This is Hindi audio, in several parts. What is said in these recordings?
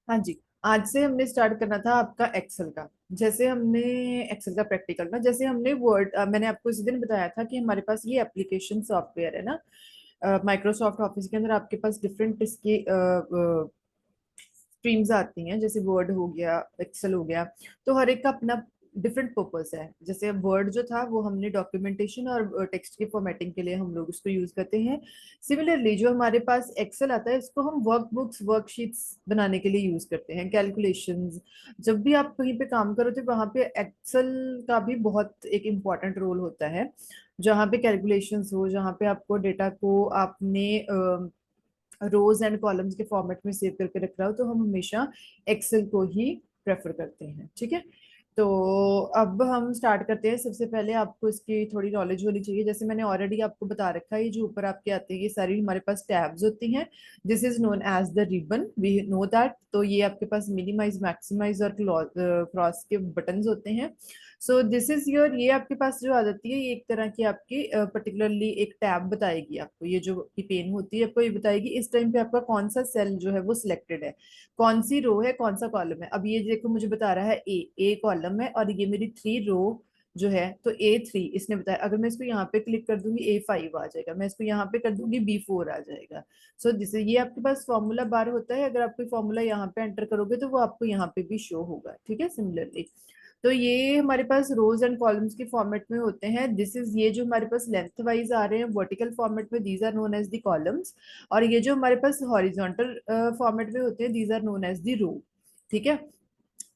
हाँ जी। आज से हमने स्टार्ट करना था आपका एक्सेल का। जैसे हमने एक्सेल का प्रैक्टिकल ना, जैसे हमने वर्ड, मैंने आपको इस दिन बताया था कि हमारे पास ये एप्लीकेशन सॉफ्टवेयर है ना, माइक्रोसॉफ्ट ऑफिस के अंदर आपके पास डिफरेंट इसकी स्ट्रीम्स आती हैं, जैसे वर्ड हो गया, एक्सेल हो गया। तो हर एक का अपना डिफरेंट पर्पस है। जैसे वर्ड जो था वो हमने डॉक्यूमेंटेशन और टेक्स्ट की फॉर्मेटिंग के लिए हम लोग उसको यूज करते हैं। सिमिलरली जो हमारे पास एक्सेल आता है, इसको हम वर्कबुक्स, वर्कशीट्स बनाने के लिए यूज करते हैं, कैलकुलेशंस। जब भी आप कहीं पे काम करो तो वहां पे एक्सेल का भी बहुत एक इम्पॉर्टेंट रोल होता है। जहाँ पे कैलकुलेशंस हो, जहाँ पे आपको डेटा को आपने रोज एंड कॉलम्स के फॉर्मेट में सेव करके रख रहा हो, तो हम हमेशा एक्सेल को ही प्रेफर करते हैं। ठीक है। तो अब हम स्टार्ट करते हैं। सबसे पहले आपको इसकी थोड़ी नॉलेज होनी चाहिए। जैसे मैंने ऑलरेडी आपको बता रखा है, ये जो ऊपर आपके आते हैं ये सारी हमारे पास टैब्स होती हैं। This is known as the ribbon, we know that. तो ये आपके पास मिनिमाइज, मैक्सिमाइज और क्रॉस के बटन्स होते हैं। सो दिस इज योर, ये आपके पास जो आ जाती है, ये एक तरह की आपकी पर्टिकुलरली एक टैब बताएगी आपको। ये जो की पेन होती है आपको ये बताएगी इस टाइम पे आपका कौन सा सेल जो है वो सिलेक्टेड है, कौन सी रो है, कौन सा कॉलम है। अब ये देखो मुझे बता रहा है ए कॉलम है, और ये मेरी 3 रो जो है, तो A3 इसने बताया। अगर मैं इसको यहाँ पे क्लिक कर दूंगी A5 आ जाएगा, मैं इसको यहाँ पे कर दूंगी B4 आ जाएगा। सो जिसे ये आपके पास फॉर्मूला बार होता है, अगर आप कोई फॉर्मूला यहाँ पे एंटर करोगे तो वो आपको यहाँ पे भी शो होगा। ठीक है, सिमिलरली। तो ये हमारे पास रोज एंड कॉलम्स के फॉर्मेट में होते हैं। दिस इज, ये जो हमारे पास लेंथ वाइज आ रहे हैं वर्टिकल फॉर्मेट में, these are known as the columns. और ये जो हमारे पास हॉरिजॉन्टल फॉर्मेट में होते हैं, these are known as the row. ठीक है।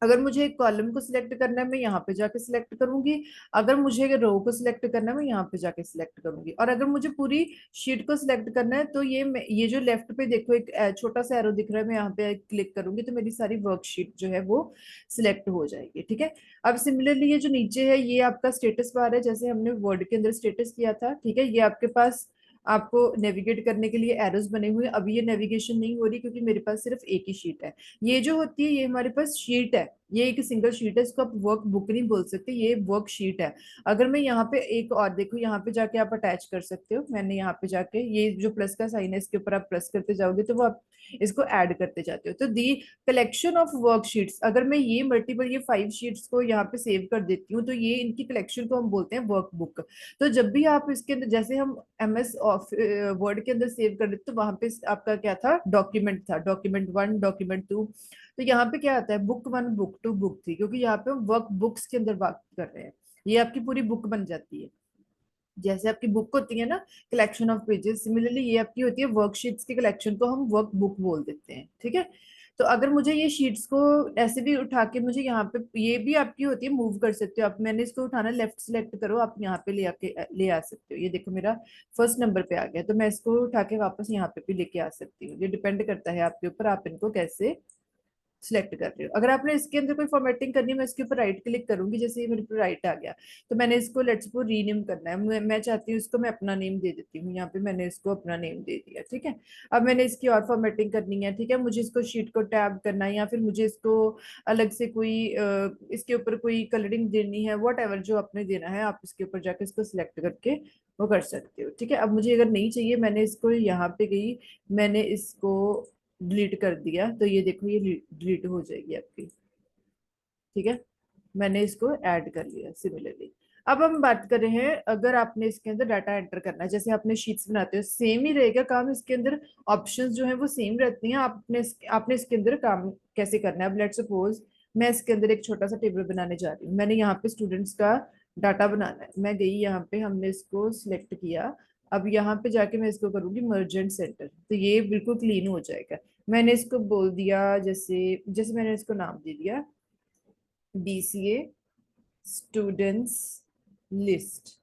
अगर मुझे एक कॉलम को सिलेक्ट करना है, मैं यहाँ पे जाके सिलेक्ट करूंगी। अगर मुझे रो को सिलेक्ट करना है, मैं यहाँ पे जाके सिलेक्ट करूंगी। और अगर मुझे पूरी शीट को सिलेक्ट करना है, तो ये जो लेफ्ट पे देखो एक छोटा सा एरो दिख रहा है, मैं यहाँ पे क्लिक करूंगी तो मेरी सारी वर्कशीट जो है वो सिलेक्ट हो जाएगी। ठीक है। अब सिमिलरली ये जो नीचे है, ये आपका स्टेटस बार है, जैसे हमने वर्ड के अंदर स्टेटस किया था। ठीक है। ये आपके पास आपको नेविगेट करने के लिए एरोस बने हुए हैं। अभी ये नेविगेशन नहीं हो रही क्योंकि मेरे पास सिर्फ एक ही शीट है। ये जो होती है ये हमारे पास शीट है, ये एक सिंगल शीट है, इसको आप वर्क बुक नहीं बोल सकते, ये वर्क शीट है। अगर मैं यहाँ पे एक और देखो, यहाँ पे जाके आप अटैच कर सकते हो। मैंने यहाँ पे जाके, ये जो प्लस का साइन है इसके ऊपर आप प्रेस करते जाओगे तो वो आप इसको ऐड करते जाते हो। तो दी कलेक्शन ऑफ वर्कशीट्स, अगर मैं ये मल्टीपल, ये 5 शीट्स को यहाँ पे सेव कर देती हूँ, तो ये इनकी कलेक्शन को हम बोलते हैं वर्क बुक। तो जब भी आप इसके अंदर, जैसे हम MS वर्ड के अंदर सेव कर देते, तो वहां पे आपका क्या था, डॉक्यूमेंट था, डॉक्यूमेंट 1, डॉक्यूमेंट 2। तो यहाँ पे क्या आता है, बुक 1, बुक 2, बुक 3, क्योंकि यहाँ पे हम वर्क बुक्स के अंदर बात कर रहे हैं। ये आपकी पूरी बुक बन जाती है। जैसे आपकी बुक होती है ना, कलेक्शन ऑफ पेजेस, सिमिलरली ये आपकी होती है वर्कशीट्स की कलेक्शन को हम वर्क बुक बोल देते हैं। ठीक है। तो अगर मुझे ये शीट्स को ऐसे भी उठा के, मुझे यहाँ पे, ये भी आपकी होती है, मूव कर सकते हो आप। मैंने इसको उठाना, लेफ्ट सेलेक्ट करो, आप यहाँ पे ले आके ले आ सकते हो। ये देखो मेरा फर्स्ट नंबर पे आ गया, तो मैं इसको उठा के वापस यहाँ पे भी लेके आ सकती हूँ। ये डिपेंड करता है आपके ऊपर, आप इनको कैसे सिलेक्ट कर रहे हो। अगर आपने इसके अंदर कोई फॉर्मेटिंग करनी है, मैं इसके ऊपर राइट क्लिक करूंगी, जैसे ये मेरे पर राइट आ गया, तो मैंने इसको लेट्स को रीनेम करना है। मैं चाहती हूँ इसको मैं अपना नेम दे देती हूँ, यहाँ पे मैंने इसको अपना नेम दे दिया। ठीक है। अब मैंने इसकी और फॉर्मेटिंग करनी है। ठीक है। मुझे इसको शीट को टैब करना है, या फिर मुझे इसको अलग से कोई इसके ऊपर कोई कलरिंग देनी है, वट एवर जो आपने देना है, आप इसके ऊपर जाके इसको सिलेक्ट करके वो कर सकते हो। ठीक है। अब मुझे अगर नहीं चाहिए, मैंने इसको यहाँ पे गई, मैंने इसको डिलीट कर दिया, तो ये देखो ये डिलीट हो जाएगी आपकी। ठीक है। मैंने इसको ऐड कर लिया सिमिलरली। अब हम बात कर रहे हैं, अगर आपने इसके अंदर डाटा एंटर करना है, जैसे आपने शीट्स बनाते हो, सेम ही रहेगा काम इसके अंदर। ऑप्शंस जो है वो सेम रहती हैं। आपने इसके अंदर काम कैसे करना है। अब लेट्स सपोज मैं इसके अंदर एक छोटा सा टेबल बनाने जा रही हूँ। मैंने यहाँ पे स्टूडेंट्स का डाटा बनाना है, मैं गई यहाँ पे, हमने इसको सिलेक्ट किया। अब यहाँ पे जाके मैं इसको करूंगी मर्जेंट सेंटर, तो ये बिल्कुल क्लीन हो जाएगा। मैंने इसको बोल दिया, जैसे जैसे मैंने इसको नाम दे दिया BCA स्टूडेंट्स लिस्ट।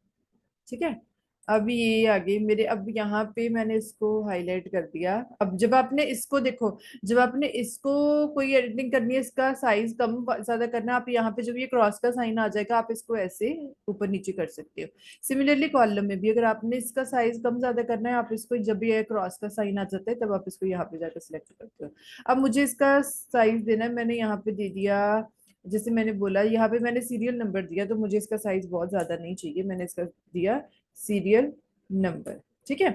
ठीक है। अब ये आगे मेरे, अब यहाँ पे मैंने इसको हाईलाइट कर दिया। अब जब आपने इसको देखो, जब आपने इसको कोई एडिटिंग करनी है, इसका साइज कम ज्यादा करना है, आप यहाँ पे जब ये क्रॉस का साइन आ जाएगा, आप इसको ऐसे ऊपर नीचे कर सकते हो। सिमिलरली कॉलम में भी अगर आपने इसका साइज कम ज्यादा करना है, आप इसको, जब ये क्रॉस का साइन आ जाता है, तब आप इसको यहाँ पे जाकर सिलेक्ट करते हो। अब मुझे इसका साइज देना है, मैंने यहाँ पे दे दिया, जैसे मैंने बोला यहाँ पे मैंने सीरियल नंबर दिया, तो मुझे इसका साइज बहुत ज्यादा नहीं चाहिए, मैंने इसका दिया सीरियल नंबर। ठीक है।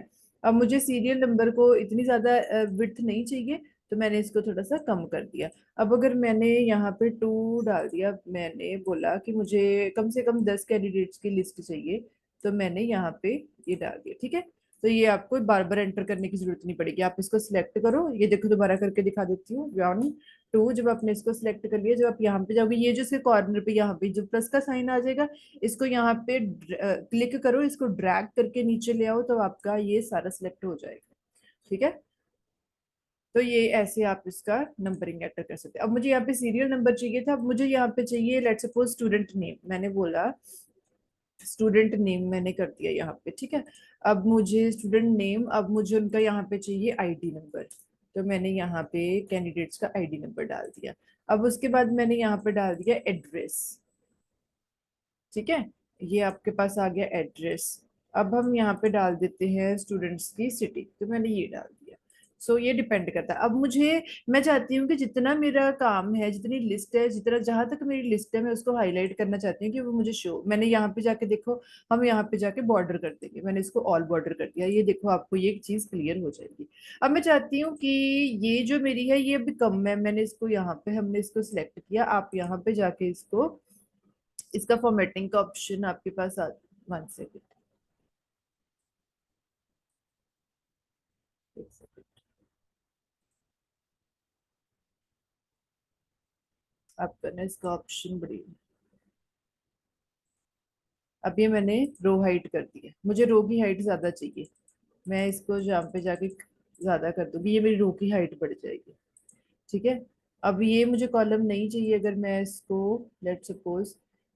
अब मुझे सीरियल नंबर को इतनी ज्यादा विड्थ नहीं चाहिए, तो मैंने इसको थोड़ा सा कम कर दिया। अब अगर मैंने यहाँ पे 2 डाल दिया, मैंने बोला कि मुझे कम से कम 10 कैंडिडेट्स की लिस्ट चाहिए, तो मैंने यहाँ पे ये डाल दिया। ठीक है, तो ये आपको बार बार एंटर करने की जरूरत नहीं पड़ेगी। आप इसको सिलेक्ट करो, ये देखो दोबारा करके दिखा देती हूँ। 1 2, जब आपने इसको सिलेक्ट कर लिया, जब आप यहाँ पे जाओगे, ये जो इसके कॉर्नर पे यहाँ पे जो प्लस का साइन आ जाएगा, इसको यहाँ पे क्लिक करो, इसको ड्रैग करके नीचे ले आओ, तो आपका ये सारा सिलेक्ट हो जाएगा। ठीक है, तो ये ऐसे आप इसका नंबरिंग एंटर कर सकते हैं। अब मुझे यहाँ पे सीरियल नंबर चाहिए था, अब मुझे यहाँ पे चाहिए लेट्स सपोज स्टूडेंट नेम। मैंने बोला स्टूडेंट नेम मैंने कर दिया यहाँ पे। ठीक है, अब मुझे स्टूडेंट नेम, अब मुझे उनका यहाँ पे चाहिए आईडी नंबर, तो मैंने यहाँ पे कैंडिडेट्स का आईडी नंबर डाल दिया। अब उसके बाद मैंने यहाँ पे डाल दिया एड्रेस। ठीक है, ये आपके पास आ गया एड्रेस। अब हम यहाँ पे डाल देते हैं स्टूडेंट्स की सिटी, तो मैंने ये डाल दिया। सो ये डिपेंड करता है। अब मुझे, मैं चाहती हूँ कि जितना मेरा काम है, जितनी लिस्ट है, जितना जहां तक मेरी लिस्ट है, मैं उसको हाईलाइट करना चाहती हूँ कि वो मुझे शो। मैंने यहाँ पे जाके देखो, हम यहाँ पे जाके बॉर्डर कर देंगे। मैंने इसको ऑल बॉर्डर कर दिया, ये देखो आपको ये चीज क्लियर हो जाएगी। अब मैं चाहती हूँ कि ये जो मेरी है ये अभी कम है, मैंने इसको यहाँ पे, हमने इसको सिलेक्ट किया। आप यहाँ पे जाके इसको, इसका फॉर्मेटिंग का ऑप्शन आपके पास आ, 1 सेकेंड, एक सेकेंड, आपका ना इसका ऑप्शन बड़ी, अब ये मैंने रो हाइट कर दी है, मुझे रो की हाइट ज्यादा चाहिए। मैं इसको जहाँ पे जाके ज्यादा कर दूंगी, ये मेरी रो की हाइट बढ़ जाएगी। ठीक है, अब ये मुझे कॉलम नहीं चाहिए, अगर मैं इसको, लेट सपोज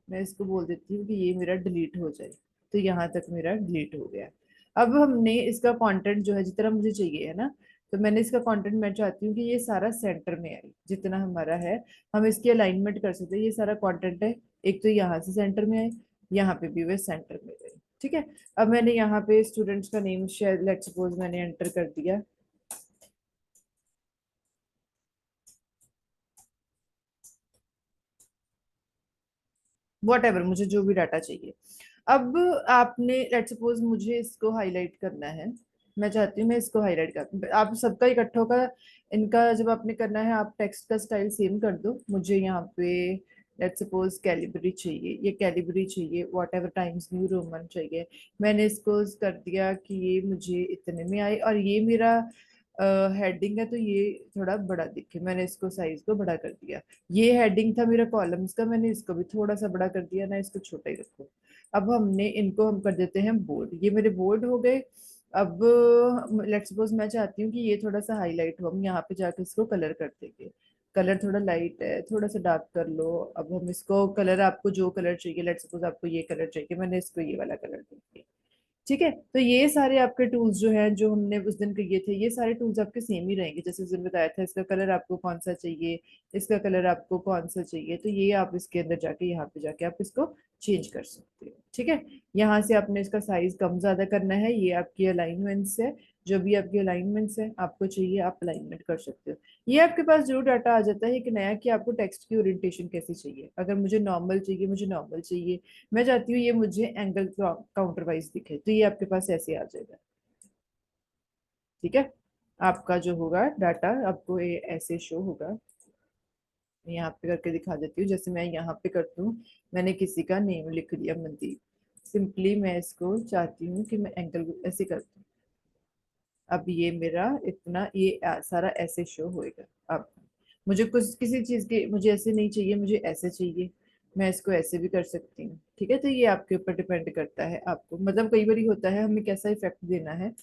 मैं इसको बोल देती हूँ कि ये मेरा डिलीट हो जाए, तो यहाँ तक मेरा डिलीट हो गया। अब हमने इसका कंटेंट जो है जितना मुझे चाहिए है ना, तो मैंने इसका कंटेंट, मैं चाहती हूँ कि ये सारा सेंटर में आए, जितना हमारा है। हम इसकी अलाइनमेंट कर सकते हैं, ये सारा कंटेंट है, एक तो यहाँ से सेंटर में आए, यहाँ पे भी वे सेंटर में गए। ठीक है, अब मैंने यहाँ पे स्टूडेंट्स का नेम शेयर लेट सपोज मैंने एंटर कर दिया। वॉट एवर, मुझे जो भी डाटा चाहिए। अब आपने लेट सपोज मुझे इसको हाईलाइट करना है, मैं चाहती हूँ मैं इसको हाईलाइट कर, आप सबका इकट्ठों का, इनका जब आपने करना है, आप टेक्स्ट का स्टाइल सेम कर दो। मुझे यहाँ पे लेट सपोज कैलिबरी चाहिए, ये कैलिबरी चाहिए, what ever times new Roman चाहिए। मैंने इसको कर दिया कि ये मुझे इतने में आए, और ये मेरा हेडिंग है, तो ये थोड़ा बड़ा दिखे, मैंने इसको साइज को बड़ा कर दिया। ये हेडिंग था मेरा कॉलम्स का, मैंने इसको भी थोड़ा सा बड़ा कर दिया ना, इसको छोटा ही रखो। अब हमने इनको हम कर देते हैं बोल्ड, ये मेरे बोल्ड हो गए। अब लेट्स सपोज मैं चाहती हूँ कि ये थोड़ा सा हाईलाइट हो, हम यहाँ पे जाके इसको कलर कर देंगे। कलर थोड़ा लाइट है, थोड़ा सा डार्क कर लो। अब हम इसको कलर, आपको जो कलर चाहिए, लेट्स सपोज आपको ये कलर चाहिए, मैंने इसको ये वाला कलर दे दिया। ठीक है, तो ये सारे आपके टूल्स जो हैं, जो हमने उस दिन किए थे, ये सारे टूल्स आपके सेम ही रहेंगे। जैसे उस दिन बताया था, इसका कलर आपको कौन सा चाहिए, इसका कलर आपको कौन सा चाहिए, तो ये आप इसके अंदर जाके, यहाँ पे जाके आप इसको चेंज कर सकते हो। ठीक है, यहाँ से आपने इसका साइज कम ज्यादा करना है, ये आपकी अलाइनमेंट्स है, जो भी आपकी अलाइनमेंट्स है आपको चाहिए, आप अलाइनमेंट कर सकते हो। ये आपके पास जो डाटा आ जाता है एक नया, कि आपको टेक्स्ट की ओरिएंटेशन कैसी चाहिए। अगर मुझे नॉर्मल चाहिए, मुझे नॉर्मल चाहिए, मैं चाहती हूँ ये मुझे एंगल काउंटर वाइज दिखे, तो ये आपके पास ऐसे आ जाएगा। ठीक है, आपका जो होगा डाटा आपको ये ऐसे शो होगा। मैं यहाँ पे करके दिखा देती हूँ, जैसे मैं यहाँ पे करती हूँ, मैंने किसी का नेम लिख दिया मनदीप, सिंपली मैं इसको चाहती हूँ कि मैं एंगल ऐसे करती हूँ। अब ये मेरा इतना, ये सारा ऐसे शो होएगा। अब मुझे कुछ किसी चीज के, मुझे ऐसे नहीं चाहिए, मुझे ऐसे चाहिए, मैं इसको ऐसे भी कर सकती हूँ। ठीक है, तो ये आपके ऊपर डिपेंड करता है, आपको मतलब कई बार होता है हमें कैसा इफेक्ट देना है।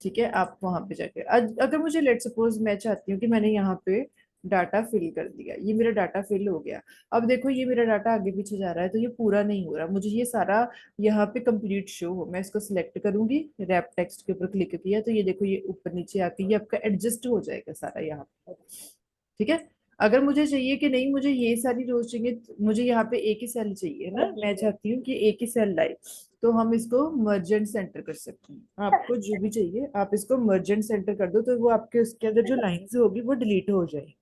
ठीक है, आप वहां पे जाके अगर मुझे लेट सपोज मैं चाहती हूँ कि मैंने यहाँ पे डाटा फिल कर दिया, ये मेरा डाटा फिल हो गया। अब देखो ये मेरा डाटा आगे पीछे जा रहा है, तो ये पूरा नहीं हो रहा, मुझे ये सारा यहाँ पे कंप्लीट शो हो। मैं इसको सिलेक्ट करूंगी, रैप टेक्स्ट के ऊपर क्लिक किया, तो ये देखो ये ऊपर नीचे आके ये आपका एडजस्ट हो जाएगा सारा यहाँ पे। ठीक है, अगर मुझे चाहिए कि नहीं, मुझे ये सारी रोज चाहिए, मुझे यहाँ पे एक ही सेल चाहिए ना, मैं चाहती हूँ कि एक ही सेल लाए, तो हम इसको मर्जेंट सेंटर कर सकते हैं। आपको जो भी चाहिए आप इसको मर्जेंट सेंटर कर दो, तो वो आपके उसके अंदर जो लाइंस होगी वो डिलीट हो जाएगी।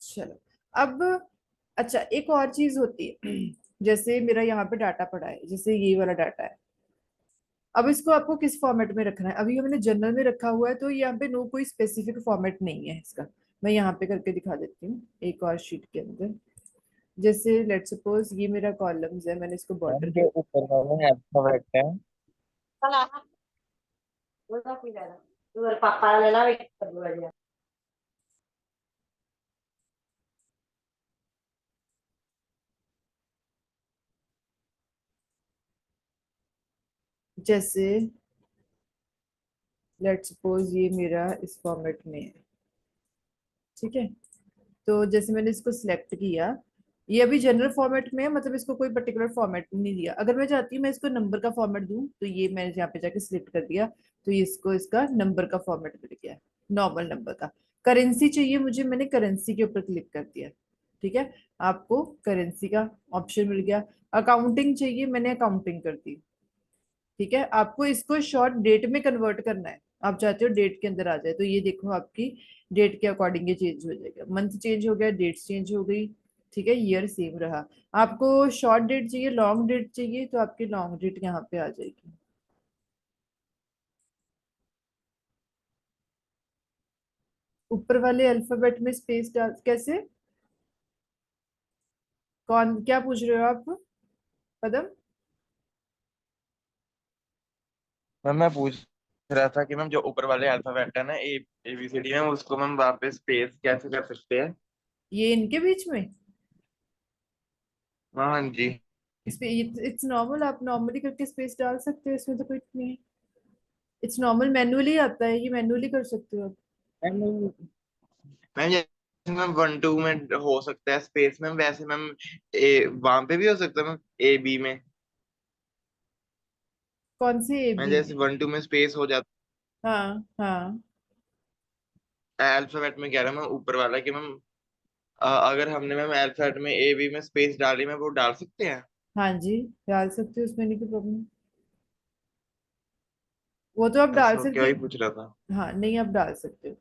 चलो, अब अच्छा एक और चीज होती है जैसे मेरा यहाँ पे डाटा पड़ा है, जैसे ये वाला डाटा है। अब इसको आपको किस फॉर्मेट में रखना है? अभी हमने जनरल में रखा हुआ है, तो यहाँ पे नो कोई स्पेसिफिक फॉर्मेट नहीं है इसका। मैं यहाँ पे करके दिखा देती हूँ एक और शीट के अंदर। जैसे लेट सपोज ये मेरा कॉलम्स है, मैंने इसको बॉर्डर मैम किया। जो ऊपर वाले अल्फाबेट है। जैसे लेट सपोज ये मेरा इस फॉर्मेट में है, ठीक है। तो जैसे मैंने इसको सिलेक्ट किया, ये अभी जनरल फॉर्मेट में है, मतलब इसको कोई पर्टिकुलर फॉर्मेट नहीं दिया। अगर मैं चाहती हूँ मैं इसको नंबर का फॉर्मेट दूं, तो ये मैंने यहाँ पे जाके सिलेक्ट कर दिया, तो ये इसको इसका नंबर का फॉर्मेट मिल गया, नॉर्मल नंबर का। करेंसी चाहिए मुझे, मैंने करेंसी के ऊपर क्लिक कर दिया, ठीक है। आपको करेंसी का ऑप्शन मिल गया। अकाउंटिंग चाहिए, मैंने अकाउंटिंग कर दी, ठीक है। आपको इसको शॉर्ट डेट में कन्वर्ट करना है, आप चाहते हो डेट के अंदर आ जाए, तो ये देखो आपकी डेट के अकॉर्डिंग ये चेंज हो जाएगा। मंथ चेंज हो गया, डेट्स चेंज हो गई, ठीक है। ईयर सेम रहा। आपको शॉर्ट डेट चाहिए, लॉन्ग डेट चाहिए, तो आपकी लॉन्ग डेट यहाँ पे आ जाएगी। ऊपर वाले अल्फाबेट में स्पेस डाल कैसे? कौन क्या पूछ रहे हो आप पदम? मैम मैं पूछ रहा था कि मैम जो ऊपर वाले अल्फाबेट है ना, ABCD में, उसको मैम वापस स्पेस कैसे कर सकते हैं? ये इनके बीच में हाँ हाँ जी। इस पे इट्स नॉर्मल, आप नॉर्मली करके स्पेस डाल सकते हो, इसमें तो कुछ नहीं है। इट्स नॉर्मल, मैनुअली आता है, ये मैनुअली कर सकते हो आप। मैम मैम जैसे मैम 1 2 में हो सकता है स्पेस मैम, वैसे मैम वहां पे भी हो सकता है मैम, AB में। कौन से ए मैं बी जैसे में? 1 2 में स्पेस हो जाता हाँ हाँ। है अल्फाबेट में, कह रहा हूँ मैं ऊपर वाला कि मैम अगर हमने मैम अल्फाबेट में AB में स्पेस डाली, मैं वो डाल सकते हैं? हाँ जी, डाल सकते हो, उसमें नहीं कोई प्रॉब्लम। वो तो आप डाल अच्छा, सकते क्या ही हो। पूछ रहा था। हाँ नहीं, आप डाल सकते हो।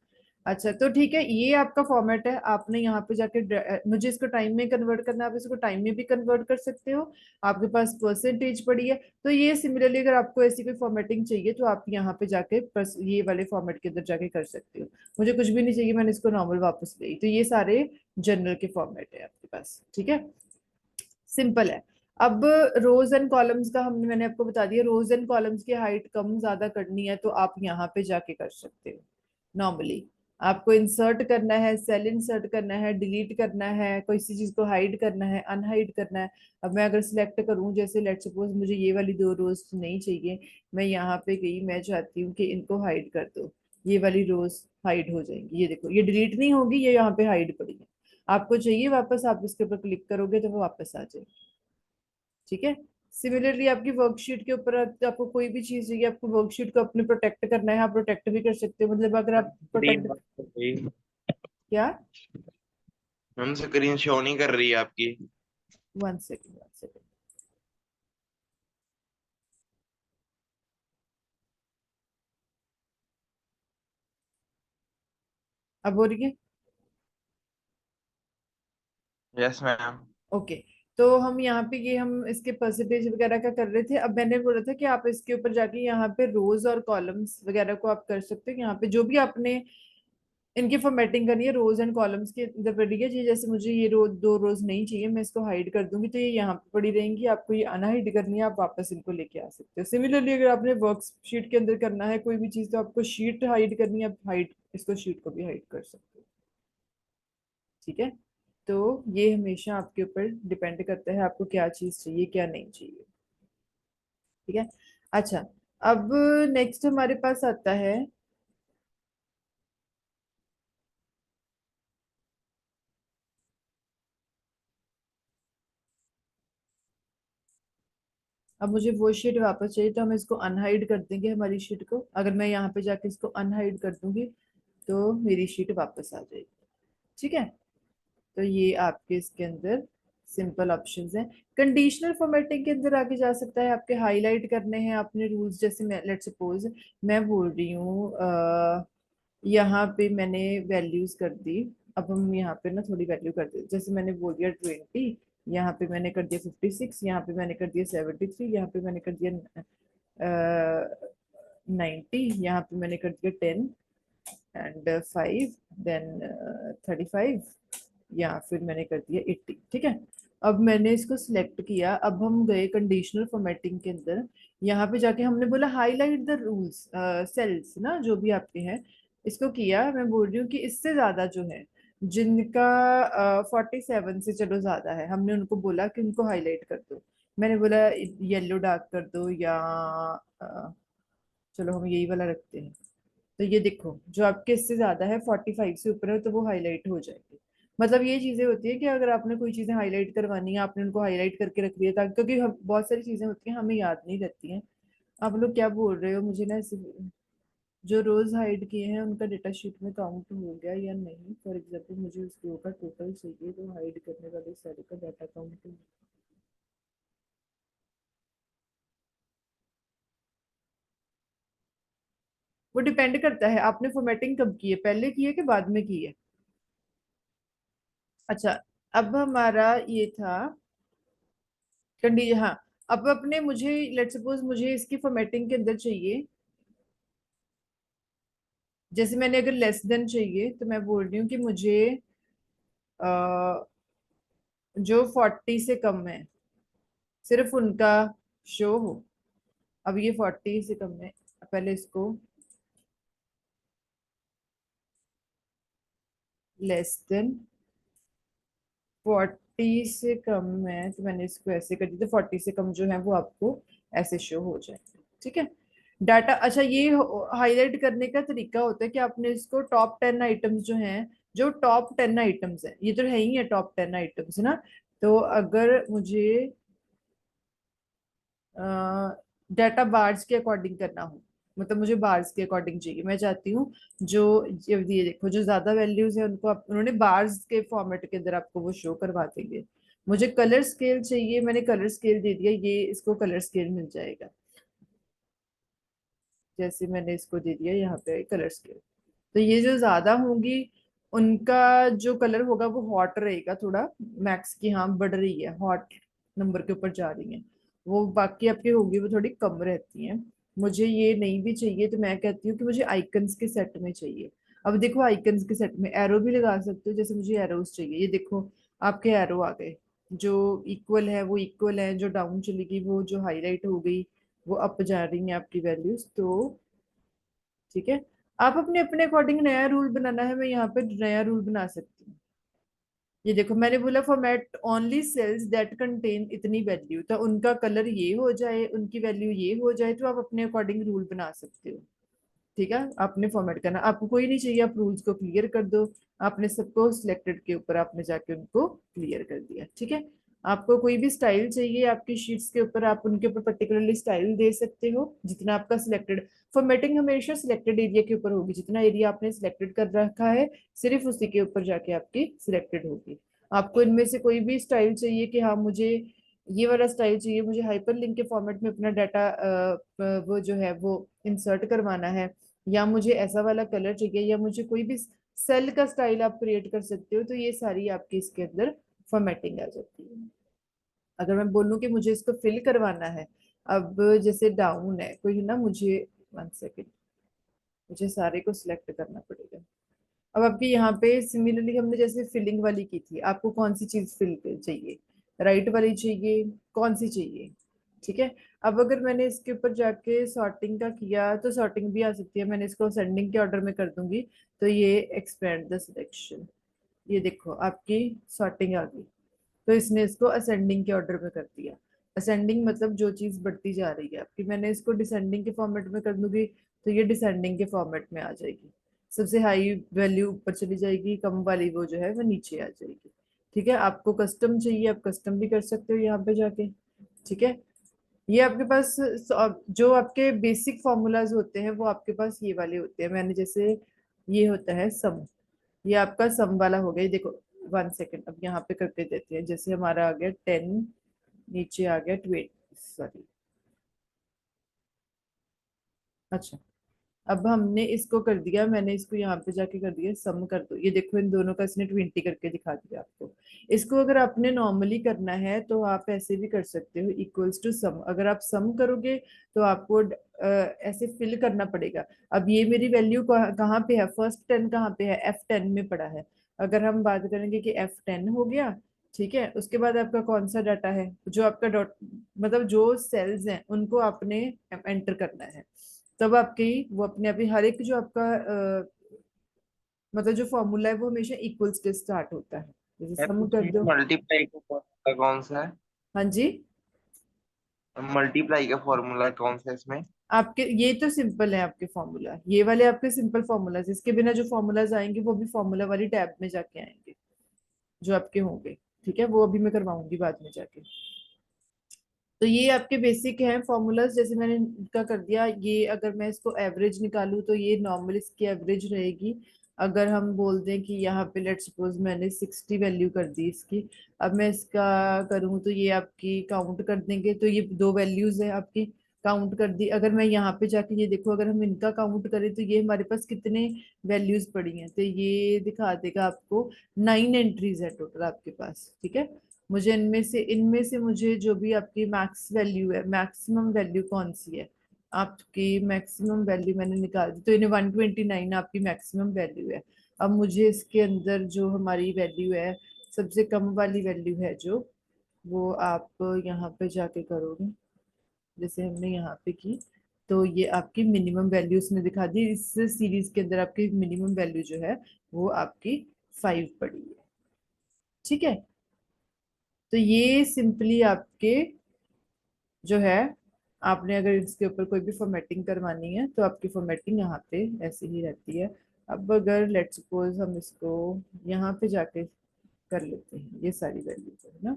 अच्छा तो ठीक है, ये आपका फॉर्मेट है। आपने यहाँ पे जाके मुझे इसको टाइम में कन्वर्ट करना है, आप इसको टाइम में भी कन्वर्ट कर सकते हो। आपके पास परसेंटेज पड़ी है, तो ये सिमिलरली अगर आपको ऐसी कोई फॉर्मेटिंग चाहिए, तो आप यहाँ पे जाके ये वाले फॉर्मेट के अंदर जाके कर सकते हो। मुझे कुछ भी नहीं चाहिए, मैंने इसको नॉर्मल वापस ली, तो ये सारे जनरल के फॉर्मेट है आपके पास, ठीक है। सिंपल है। अब रोज एंड कॉलम्स का हमने मैंने आपको बता दिया, रोज एंड कॉलम्स की हाइट कम ज्यादा करनी है, तो आप यहाँ पे जाके कर सकते हो नॉर्मली। आपको इंसर्ट करना है, सेल इंसर्ट करना है, डिलीट करना है, कोई सी चीज को हाइड करना है, अनहाइड करना है। अब मैं अगर सिलेक्ट करूं, जैसे लेट सपोज मुझे ये वाली 2 रोज नहीं चाहिए, मैं यहाँ पे गई, मैं चाहती हूँ कि इनको हाइड कर दो, ये वाली रोज हाइड हो जाएंगी। ये देखो, ये डिलीट नहीं होगी, ये यहाँ पे हाइड पड़ी है। आपको चाहिए वापस, आप इसके ऊपर क्लिक करोगे तो वो वापस आ जाएगी, ठीक है। सिमिलरली आपकी वर्कशीट के ऊपर आपको कोई भी चीज चाहिए, आपको वर्कशीट को अपने प्रोटेक्ट करना है, आप प्रोटेक्ट भी कर सकते हो, मतलब अगर आप स्क्रीन प्रोटेक्ट। बंद हो गई। क्या? मैम स्क्रीन शो नहीं कर रही है आपकी। 1 सेकेंड, 1 सेकेंड। अब हो रही है? Yes ma'am. ओके। तो हम यहाँ पे ये हम इसके परसेंटेज वगैरह का कर रहे थे। अब मैंने बोला था कि आप इसके ऊपर जाके यहाँ पे रोज और कॉलम्स वगैरह को आप कर सकते हो। यहाँ पे जो भी आपने इनकी फॉर्मेटिंग करनी है, रोज एंड कॉलम्स के अंदर पड़ी है जी। जैसे मुझे ये 2 रोज नहीं चाहिए, मैं इसको हाइड कर दूंगी, तो ये यहाँ पे पड़ी रहेंगी। आपको ये अनहाइड करनी है, आप वापस इनको लेके आ सकते हो। सिमिलरली अगर आपने वर्कशीट के अंदर करना है कोई भी चीज, तो आपको शीट हाइड करनी है, आप हाइड इसको शीट को भी हाइड कर सकते हो, ठीक है। तो ये हमेशा आपके ऊपर डिपेंड करता है आपको क्या चीज चाहिए, क्या नहीं चाहिए, ठीक है। अच्छा, अब नेक्स्ट हमारे पास आता है। अब मुझे वो शीट वापस चाहिए, तो हम इसको अनहाइड कर देंगे हमारी शीट को। अगर मैं यहाँ पे जाके इसको अनहाइड कर दूंगी, तो मेरी शीट वापस आ जाएगी, ठीक है। तो ये आपके इसके अंदर सिंपल ऑप्शंस हैं। कंडीशनल फॉर्मेटिंग के अंदर आगे जा सकता है, आपके हाईलाइट करने हैं अपने रूल्स। जैसे मैं लेट सपोज मैं बोल रही हूँ यहाँ पे मैंने वैल्यूज कर दी। अब हम यहाँ पे ना थोड़ी वैल्यू कर दे, जैसे मैंने बोल दिया 20, यहाँ पे मैंने कर दिया 56, यहाँ पे मैंने कर दिया 73, यहाँ पे मैंने कर दिया 90, यहाँ पे मैंने कर दिया 10 एंड 5, देन 35, या फिर मैंने कर दिया 80। ठीक है, अब मैंने इसको सिलेक्ट किया। अब हम गए कंडीशनल फॉर्मेटिंग के अंदर। यहाँ पे जाके हमने बोला हाईलाइट द रूल्स सेल्स ना जो भी आपके हैं, इसको किया। मैं बोल रही हूँ कि इससे ज्यादा जो है जिनका 47 से चलो ज्यादा है, हमने उनको बोला कि उनको हाईलाइट कर दो। मैंने बोला येलो डार्क कर दो, या चलो हम यही वाला रखते हैं। तो ये देखो जो आपके इससे ज्यादा है 45 से ऊपर है तो वो हाईलाइट हो जाएंगे। मतलब ये चीजें होती है कि अगर आपने कोई चीजें हाईलाइट करवानी है, आपने उनको हाईलाइट करके रख दिया, ताकि क्योंकि बहुत सारी चीजें होती हैं हमें याद नहीं रहती हैं। आप लोग क्या बोल रहे हो मुझे ना जो रोज हाइड किए हैं उनका डेटा शीट में काउंट हो गया या नहीं? फॉर एग्जाम्पल मुझे उस रो का टोटल चाहिए तो हाइड करने वाले सारे का डाटा काउंट। वो डिपेंड करता है आपने फॉर्मेटिंग कब की है, पहले की है कि बाद में की है। अच्छा, अब हमारा ये था हाँ। अब अपने मुझे लेट सपोज मुझे इसकी फॉर्मेटिंग के अंदर चाहिए, जैसे मैंने अगर लेस देन चाहिए तो मैं बोल रही हूँ कि मुझे अ, जो 40 से कम है सिर्फ उनका शो हो। अब ये 40 से कम है, पहले इसको लेस देन 40 से कम है तो मैंने इसको ऐसे कर दिया, तो 40 से कम जो है वो आपको ऐसे शो हो जाए। ठीक है, डाटा। अच्छा, ये हाईलाइट करने का तरीका होता है कि आपने इसको टॉप 10 आइटम्स जो हैं, जो टॉप 10 आइटम्स हैं, ये तो है ही है टॉप 10 आइटम्स है ना। तो अगर मुझे डाटा बार्स के अकॉर्डिंग करना हो, मतलब मुझे बार्स के अकॉर्डिंग चाहिए, मैं चाहती हूँ जो ये देखो जो ज्यादा वैल्यूज है उनको उन्होंने बार्स के फॉर्मेट के अंदर आपको वो शो करवा देंगे। मुझे कलर स्केल चाहिए, मैंने कलर स्केल दे दिया, ये इसको कलर स्केल मिल जाएगा। जैसे मैंने इसको दे दिया यहाँ पे कलर स्केल, तो ये जो ज्यादा होंगी उनका जो कलर होगा वो हॉट रहेगा थोड़ा, मैक्स की हाँ बढ़ रही है, हॉट नंबर के ऊपर जा रही है। वो बाकी आपकी होगी वो थोड़ी कम रहती हैं। मुझे ये नहीं भी चाहिए तो मैं कहती हूँ कि मुझे आइकन्स के सेट में चाहिए। अब देखो आइकन्स के सेट में एरो भी लगा सकते हो, जैसे मुझे एरोस चाहिए, ये देखो आपके एरो आ गए। जो इक्वल है वो इक्वल है, जो डाउन चली गई वो जो हाईलाइट हो गई वो अप जा रही है आपकी वैल्यूज। तो ठीक है, आप अपने अपने अकॉर्डिंग नया रूल बनाना है, मैं यहाँ पे नया रूल बना सकती हूँ। ये देखो मैंने बोला format only cells that contain इतनी वैल्यू, तो उनका कलर ये हो जाए, उनकी वैल्यू ये हो जाए, तो आप अपने अकॉर्डिंग रूल बना सकते हो। ठीक है, आपने फॉर्मेट करना, आपको कोई नहीं चाहिए, आप रूल्स को क्लियर कर दो। आपने सबको सिलेक्टेड के ऊपर आपने जाके उनको क्लियर कर दिया। ठीक है, आपको कोई भी स्टाइल चाहिए आपकी शीट्स के ऊपर, आप उनके ऊपर पर्टिकुलरली स्टाइल दे सकते हो जितना आपका सिलेक्टेड। फॉर्मेटिंग हमेशा सिलेक्टेड एरिया के ऊपर होगी, जितना एरिया आपने सिलेक्टेड कर रखा है सिर्फ उसी के ऊपर जाके आपकी सिलेक्टेड होगी। आपको इनमें से कोई भी स्टाइल चाहिए कि हाँ मुझे ये वाला स्टाइल चाहिए, मुझे हाइपर लिंक के फॉर्मेट में अपना डाटा वो जो है वो इंसर्ट करवाना है, या मुझे ऐसा वाला कलर चाहिए, या मुझे कोई भी सेल का स्टाइल आप क्रिएट कर सकते हो, तो ये सारी आपकी इसके अंदर फॉर्मेटिंग आ जाती है। अगर मैं बोलूँ कि मुझे इसको फिल करवाना है, अब जैसे डाउन है कोई ना, मुझे 1 सेकेंड, मुझे सारे को सिलेक्ट करना पड़ेगा। अब आपके यहाँ पे सिमिलरली हमने जैसे फिलिंग वाली की थी, आपको कौन सी चीज फिल चाहिए, राइट वाली चाहिए, कौन सी चाहिए? ठीक है, अब अगर मैंने इसके ऊपर जाके सॉर्टिंग का किया तो सॉर्टिंग भी आ सकती है, मैंने इसको असेंडिंग के ऑर्डर में कर दूंगी, तो ये एक्सपेंड द सिलेक्शन, ये देखो आपकी सॉर्टिंग आ गई। तो इसने इसको असेंडिंग के ऑर्डर में कर दिया। असेंडिंग मतलब जो चीज बढ़ती जा रही है आपकी, मैंने इसको डिसेंडिंग के फॉर्मेट में कर दूंगी तो ये डिसेंडिंग के फॉर्मेट में आ जाएगी। सबसे हाई वैल्यू ऊपर चली जाएगी, कम वाली वो जो है वो नीचे आ जाएगी। ठीक है, आपको कस्टम चाहिए आप कस्टम भी कर सकते हो यहाँ पे जाके। ठीक है, ये आपके पास जो आपके बेसिक फॉर्मूलाज होते हैं वो आपके पास ये वाले होते हैं। मैंने जैसे ये होता है सम, ये आपका सम वाला हो गया, ये देखो 1 सेकेंड, अब यहाँ पे करके देते हैं, जैसे हमारा आ गया 10, नीचे आ गया 20, सॉरी। अच्छा, अब हमने इसको कर दिया, मैंने इसको यहाँ पे जाके कर दिया सम कर दो, ये देखो इन दोनों का इसने 20 करके दिखा दिया आपको। इसको अगर आपने नॉर्मली करना है तो आप ऐसे भी कर सकते हो, इक्वल्स टू सम। अगर आप सम करोगे तो आपको ऐसे फिल करना पड़ेगा। अब ये मेरी वैल्यू कहाँ पे है, फर्स्ट 10 कहाँ पे है, F10 में पड़ा है। अगर हम बात करेंगे कि F10 हो गया, ठीक है, उसके बाद आपका कौन सा डाटा है, जो आपका डॉट मतलब जो सेल्स हैं उनको आपने एंटर करना है। तब आपकी वो अपने आप ही हर एक जो आपका मतलब जो फॉर्मूला है वो हमेशा इक्वल्स से स्टार्ट होता है। जैसे मैम सम कर इसमें दो। मल्टीप्लाई का फॉर्मूला कौन सा है? हाँ जी। मल्टीप्लाई का फॉर्मूला कौन सा है इसमें? आपके ये तो सिंपल है, आपके फॉर्मूला ये वाले आपके सिंपल फॉर्मूला, इसके बिना जो फॉर्मूलाज आएंगे वो भी फॉर्मूला वाली टैब में जाके आएंगे जो आपके होंगे। ठीक है, वो अभी मैं करवाऊंगी बाद में जाके। तो ये आपके बेसिक हैं फॉर्मूलाज, जैसे मैंने इनका कर दिया। ये अगर मैं इसको एवरेज निकालूं तो ये नॉर्मल इसकी एवरेज रहेगी। अगर हम बोल दें कि यहाँ पे लेट सपोज मैंने 60 वैल्यू कर दी इसकी, अब मैं इसका करूँ तो ये आपकी काउंट कर देंगे, तो ये दो वैल्यूज है आपकी काउंट कर दी। अगर मैं यहाँ पे जाके ये देखो, अगर हम इनका काउंट करें तो ये हमारे पास कितने वैल्यूज पड़ी हैं, तो ये दिखा देगा आपको 9 एंट्रीज है टोटल आपके पास। ठीक है, मुझे इनमें से मुझे जो भी आपकी मैक्स वैल्यू है, मैक्सिमम वैल्यू कौन सी है आपकी, मैक्सिमम वैल्यू मैंने निकाल दी, तो इन्हें 129 आपकी मैक्सिमम वैल्यू है। अब मुझे इसके अंदर जो हमारी वैल्यू है, सबसे कम वाली वैल्यू है जो, वो आप यहाँ पे जाके करोगे, जैसे हमने यहाँ पे की, तो ये आपकी मिनिमम वैल्यू उसने दिखा दी। इस सीरीज के अंदर आपकी मिनिमम वैल्यू जो है वो आपकी 5 पड़ी है। ठीक है, तो ये सिंपली आपके जो है, आपने अगर इसके ऊपर कोई भी फॉर्मेटिंग करवानी है तो आपकी फॉर्मेटिंग यहाँ पे ऐसे ही रहती है। अब अगर लेट सपोज हम इसको यहाँ पे जाके कर लेते हैं ये सारी वैल्यू है ना।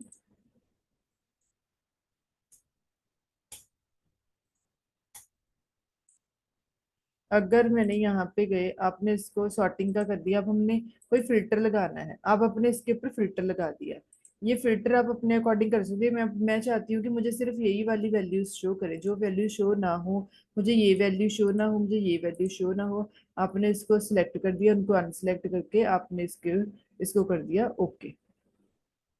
अगर मैंने यहाँ पे गए, आपने इसको सॉर्टिंग का कर दिया, अब हमने कोई फिल्टर लगाना है, आप अपने इसके ऊपर फिल्टर लगा दिया। ये फिल्टर आप अपने अकॉर्डिंग कर सकते हैं। मैं चाहती हूँ कि मुझे सिर्फ यही वाली वैल्यूज शो करे, जो वैल्यू शो ना हो मुझे ये वैल्यू शो ना हो, मुझे ये वैल्यू शो ना हो। आपने इसको सिलेक्ट कर दिया, उनको अनसिलेक्ट करके आपने इसको कर दिया ओके।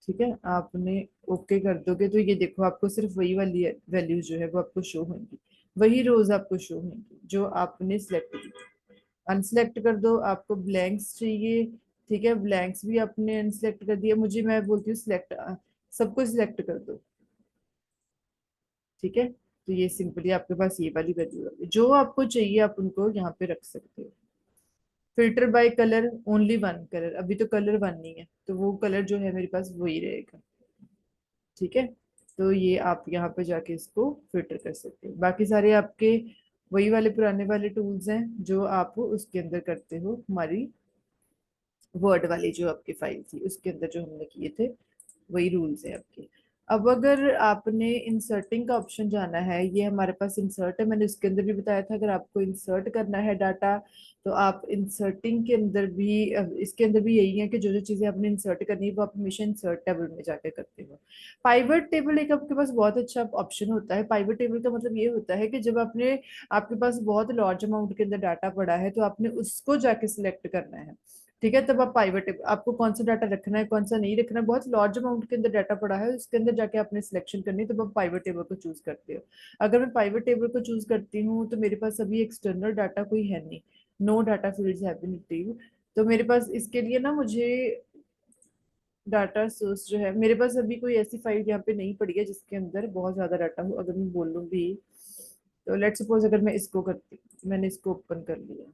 ठीक है, आपने ओके कर दोगे तो ये देखो आपको सिर्फ वही वाली वैल्यू जो है वो आपको शो होंगी, वही रोज आपको शो होंगी जो आपने सिलेक्ट की। अनसिलेक्ट कर दो, आपको ब्लैंक्स चाहिए, ठीक है, ब्लैंक्स भी आपने अनसिलेक्ट कर दिया। मुझे मैं बोलती हूँ सिलेक्ट, सबको सिलेक्ट कर दो। ठीक है, तो ये सिंपली आपके पास ये वाली वैल्यू है, जो आपको चाहिए आप उनको यहाँ पे रख सकते हो। Filter by colour, only one colour, अभी तो कलर वन नहीं है तो वो कलर जो है मेरे पास वही रहेगा। ठीक है, तो ये आप यहाँ पे जाके इसको फिल्टर कर सकते हो। बाकी सारे आपके वही वाले पुराने वाले टूल्स हैं जो आप उसके अंदर करते हो, हमारी वर्ड वाली जो आपकी फाइल थी उसके अंदर जो हमने किए थे वही रूल्स है आपके। अब अगर आपने इंसर्टिंग का ऑप्शन जाना है, ये हमारे पास इंसर्ट है, मैंने उसके अंदर भी बताया था, अगर आपको इंसर्ट करना है डाटा तो आप इंसर्टिंग के अंदर भी इसके अंदर भी यही है कि जो जो चीजें आपने इंसर्ट करनी है वो आप हमेशा इंसर्ट टेबल में जाकर करते हो। पाइवट टेबल एक आपके पास बहुत अच्छा ऑप्शन होता है। पाइवट टेबल का मतलब ये होता है कि जब आपने आपके पास बहुत लार्ज अमाउंट के अंदर डाटा पड़ा है तो आपने उसको जाके सिलेक्ट करना है। ठीक है, तब आप पाइवट टेबल, आपको कौन सा डाटा रखना है कौन सा नहीं रखना है, बहुत लार्ज अमाउंट के अंदर डाटा पड़ा है उसके अंदर जाके आपने सिलेक्शन करनी है, तब आप पाइवट टेबल को चूज करते हो। अगर मैं पाइवट टेबल को चूज करती हूँ तो मेरे पास अभी एक्सटर्नल डाटा कोई है नहीं, no data fields have been retrieved. तो मेरे पास इसके लिए ना मुझे डाटा सोर्स जो है, मेरे पास अभी कोई ऐसी फाइल यहाँ पे नहीं पड़ी है जिसके अंदर बहुत ज्यादा डाटा हो। अगर मैं बोलूँ भी तो लेट सपोज अगर मैं इसको करती, मैंने इसको ओपन कर लिया,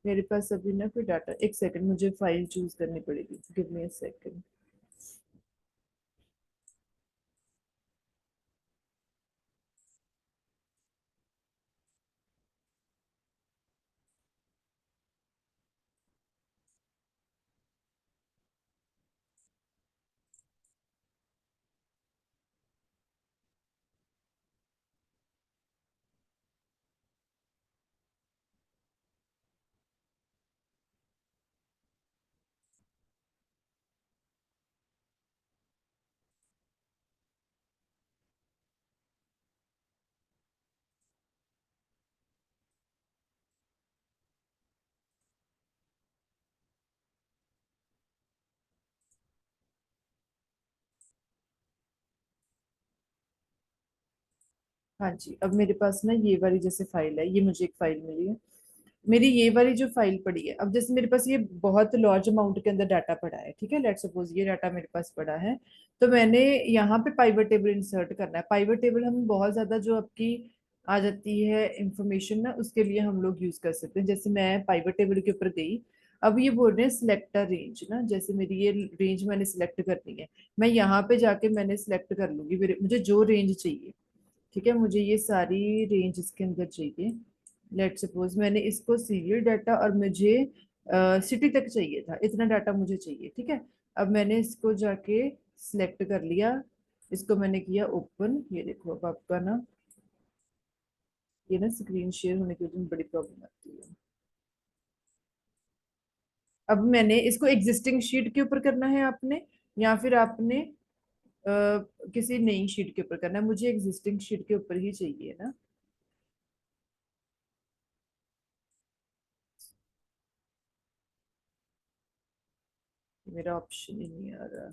मेरे पास अभी ना कोई डाटा, एक सेकंड मुझे फाइल चूज करनी पड़ेगी, गिव मी अ सेकंड। हाँ जी, अब मेरे पास ना ये वाली जैसे फाइल है, ये मुझे एक फाइल मिली है, मेरी ये वाली जो फाइल पड़ी है, अब जैसे मेरे पास ये बहुत लार्ज अमाउंट के अंदर डाटा पड़ा है, ठीक है, लेट्स सपोज ये डाटा मेरे पास पड़ा है, तो मैंने यहाँ पे पाइवट टेबल इंसर्ट करना है। पाइवट टेबल हम बहुत ज्यादा जो आपकी आ जाती है इंफॉर्मेशन ना, उसके लिए हम लोग यूज कर सकते हैं। जैसे मैं पाइवट टेबल के ऊपर गई, अब ये बोल रहे हैं सिलेक्ट रेंज ना, जैसे मेरी ये रेंज मैंने सिलेक्ट करनी है, मैं यहाँ पे जाके मैंने सिलेक्ट कर लूंगी मुझे जो रेंज चाहिए, ठीक है, मुझे ये सारी रेंज इसके अंदर चाहिए। लेट सपोज मैंने इसको सीरियल डाटा और मुझे सिटी तक चाहिए था, इतना डाटा मुझे चाहिए, ठीक है। अब मैंने इसको जाके सिलेक्ट कर लिया, इसको मैंने किया ओपन, ये देखो अब आपका ना, ये ना स्क्रीन शेयर होने की वजह से बड़ी प्रॉब्लम आती है। अब मैंने इसको एग्जिस्टिंग शीट के ऊपर करना है आपने, या फिर आपने किसी नई शीट के ऊपर करना है? मुझे एग्जिस्टिंग शीट के ऊपर ही चाहिए ना। मेरा ऑप्शन ही नहीं आ रहा।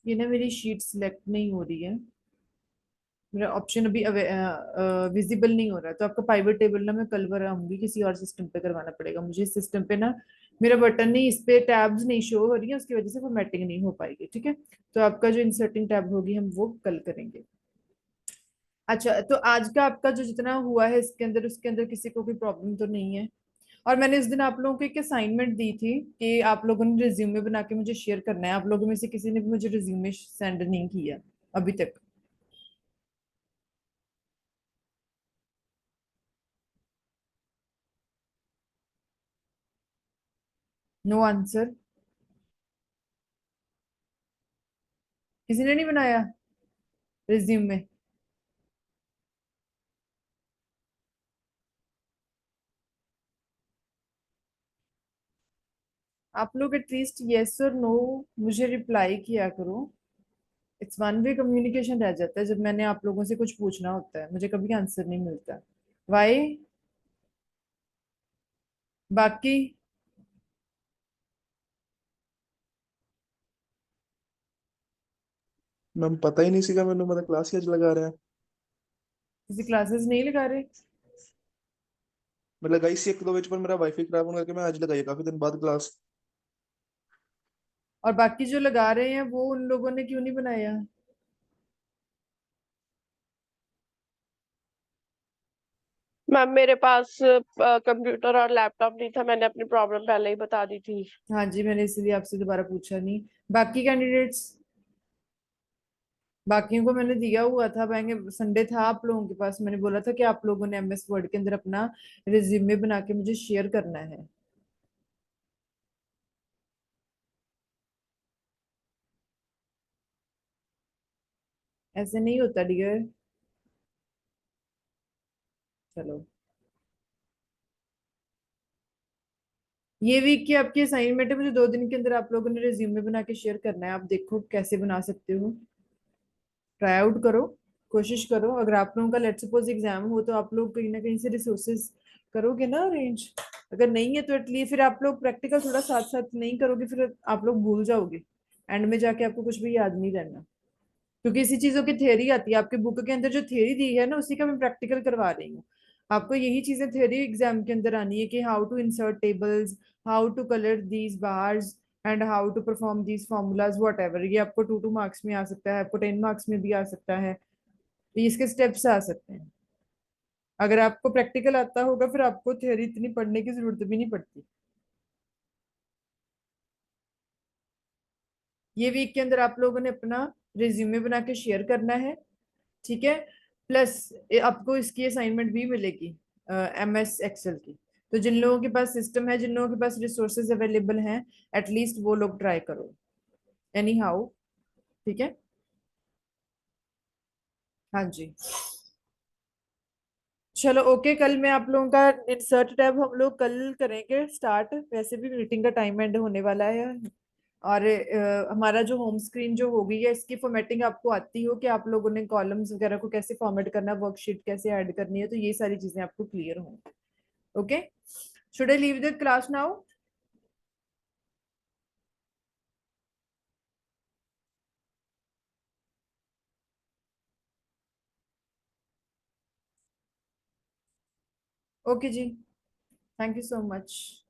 ये ना मेरी शीट सिलेक्ट नहीं हो रही है, मेरा ऑप्शन अभी विजिबल नहीं हो रहा है। तो आपका पाइवट टेबल ना मैं कल आऊंगी, किसी और सिस्टम पे करवाना पड़ेगा मुझे। इस सिस्टम पे ना मेरा बटन नहीं, इस पे टैब्स नहीं शो हो रही है, उसकी वजह से फॉर्मेटिंग नहीं हो पाएगी, ठीक है। तो आपका जो इंसर्टिंग टैब होगी हम वो कल करेंगे। अच्छा, तो आज का आपका जो जितना हुआ है इसके अंदर, उसके अंदर किसी को कोई प्रॉब्लम तो नहीं है? और मैंने इस दिन आप लोगों को एक असाइनमेंट दी थी कि आप लोगों ने रिज्यूमे बना के मुझे शेयर करना है, आप लोगों में से किसी ने भी मुझे रिज्यूमे सेंड नहीं किया अभी तक। नो आंसर, किसी ने नहीं बनाया रिज्यूमे? आप लोग एटलीस्ट यस और नो मुझे रिप्लाई किया करो। इट्स वन वे कम्युनिकेशन रह जाता है, जब मैंने आप लोगों से कुछ पूछना होता है मुझे कभी आंसर नहीं मिलता। वाई? बाकी मैम पता ही नहीं सीखा मैंने, मतलब क्लास ही आज लगा रहे हैं। किसी क्लासेस नहीं लगा रहे? मैं लगाई सी एक दो बजे, पर मेरा वाईफाई खराब होने करके मैं आज लगाई है, काफी दिन बाद क्लास। और बाकी जो लगा रहे हैं वो उन लोगों ने क्यों नहीं बनाया? मैम मेरे पास कंप्यूटर और लैपटॉप नहीं था, मैंने अपनी प्रॉब्लम पहले ही बता दी थी। हाँ जी, मैंने इसलिए आपसे दोबारा पूछा नहीं। बाकी कैंडिडेट्स, बाकियों को मैंने दिया हुआ था, मैंने संडे था आप लोगों के पास, मैंने बोला था कि आप लोगों ने एमएस वर्ड के अंदर अपना रिज्यूमे बना के मुझे शेयर करना है। ऐसे नहीं होता डियर। चलो, ये वीक की आपकी असाइनमेंट है, मुझे 2 दिन के अंदर आप लोगों ने रिज्यूमे बना के शेयर करना है। आप देखो कैसे बना सकते हो, ट्राई आउट करो, कोशिश करो। अगर आप लोगों का लेट सपोज एग्जाम हो तो आप लोग कहीं ना कहीं से रिसोर्सेज करोगे ना अरेंज। अगर नहीं है तो एटलीस्ट फिर आप लोग प्रैक्टिकल थोड़ा साथ साथ नहीं करोगे, फिर आप लोग भूल जाओगे, एंड में जाके आपको कुछ भी याद नहीं रहना। क्योंकि इसी चीजों की थ्योरी आती है आपके बुक के अंदर, जो थ्योरी दी है ना उसी का मैं प्रैक्टिकल करवा रही हूँ। आपको यही चीजें थ्योरी एग्जाम के अंदर आनी है कि how to insert tables, how to colour these bars, and how to perform these formulas whatever. ये आपको 2 2 मार्क्स में आ सकता है, आपको 10 मार्क्स में भी आ सकता है। तो इसके स्टेप्स आ सकते हैं। अगर आपको प्रैक्टिकल आता होगा फिर आपको थ्योरी इतनी पढ़ने की जरूरत भी नहीं पड़ती। ये वीक के अंदर आप लोगों ने अपना रिज्यूमे बना के शेयर करना है, ठीक है। प्लस आपको इसकी असाइनमेंट भी मिलेगी MS एक्सेल की। तो जिन लोगों के पास सिस्टम है, जिन लोगों के पास रिसोर्सेज अवेलेबल हैं, एटलीस्ट वो लोग ट्राई करो एनी हाउ, ठीक है। हाँ जी, चलो ओके। कल मैं आप लोगों का इंसर्ट टैब हम लोग कल करेंगे स्टार्ट, वैसे भी मीटिंग का टाइम एंड होने वाला है। और हमारा जो होम स्क्रीन जो हो गई है, इसकी फॉर्मेटिंग आपको आती हो कि आप लोगों ने कॉलम्स वगैरह को कैसे फॉर्मेट करना, वर्कशीट कैसे ऐड करनी है, तो ये सारी चीजें आपको क्लियर हों। Okay, should I leave the class now? Okay जी, थैंक यू सो मच।